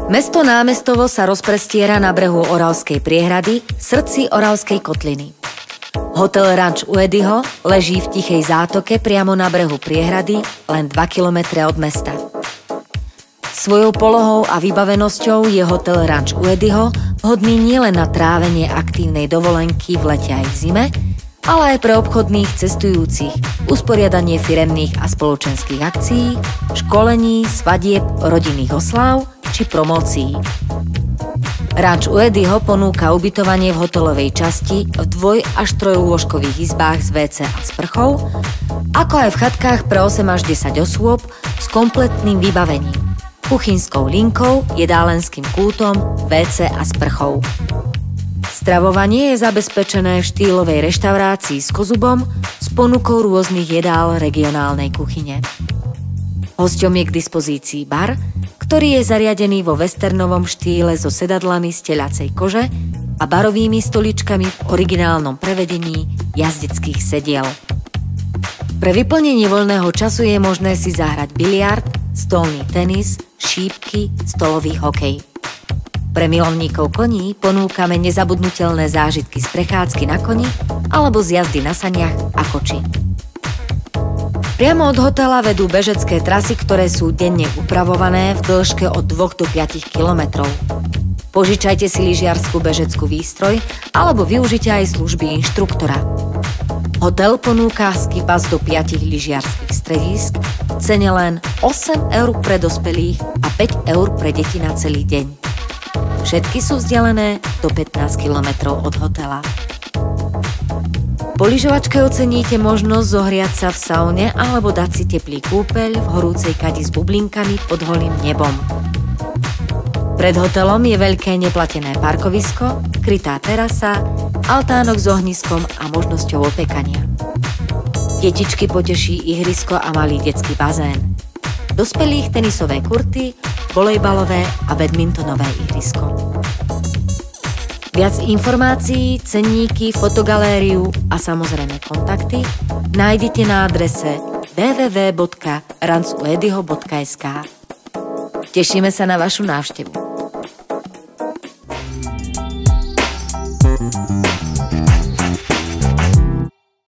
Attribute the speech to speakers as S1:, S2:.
S1: Mesto Námestovo sa rozprestiera na brehu Oravskej priehrady, v srdci Oravskej kotliny. Hotel Ranč u Edyho leží v tichej zátoke priamo na brehu priehrady, len 2 kilometre od mesta. Svojou polohou a vybavenosťou je hotel Ranč u Edyho vhodný nielen na trávenie aktívnej dovolenky v lete aj v zime, ale aj pre obchodných cestujúcich, usporiadanie firemných a spoločenských akcií, školení, svadieb, rodinných osláv či promócií. Ranč u Edyho ponúka ubytovanie v hotelovej časti v 2- až 3-lôžkových izbách s WC a sprchou, ako aj v chatkách pre 8 až 10 osôb s kompletným vybavením, kuchynskou linkou, jedálenským kútom, WC a sprchou. Stravovanie je zabezpečené v štýlovej reštaurácii s kozubom s ponukou rôznych jedál regionálnej kuchyne. Hosťom je k dispozícii bar, ktorý je zariadený vo westernovom štýle so sedadlami z telacej kože a barovými stoličkami v originálnom prevedení jazdeckých sediel. Pre vyplnenie voľného času je možné si zahrať biliard, stolný tenis, šípky, stolový hokej. Pre milovníkov koní ponúkame nezabudnutelné zážitky z prechádzky na koni alebo z jazdy na saniach a koči. Priamo od hotela vedú bežecké trasy, ktoré sú denne upravované v dĺžke od 2 do 5 kilometrov. Požičajte si lyžiarsku bežeckú výstroj alebo využite aj služby inštruktora. Hotel ponúka skipas do 5 lyžiarských stredísk v cene len 8 eur pre dospelých a 5 eur pre deti na celý deň. Všetky sú vzdialené do 15 kilometrov od hotela. Po lyžovačke oceníte možnosť zohriať sa v saune alebo dať si teplý kúpeľ v horúcej kadi s bublinkami pod holým nebom. Pred hotelom je veľké neplatené parkovisko, krytá terasa, altánok s ohniskom a možnosťou opekania. Detičky poteší ihrisko a malý detský bazén. Dospelých tenisové kurty, volejbalové a badmintonové ihrisko. Viac informácií, cenníky, fotogalériu a samozrejme kontakty nájdete na adrese www.rancuedyho.sk. Tešíme sa na vašu návštevu.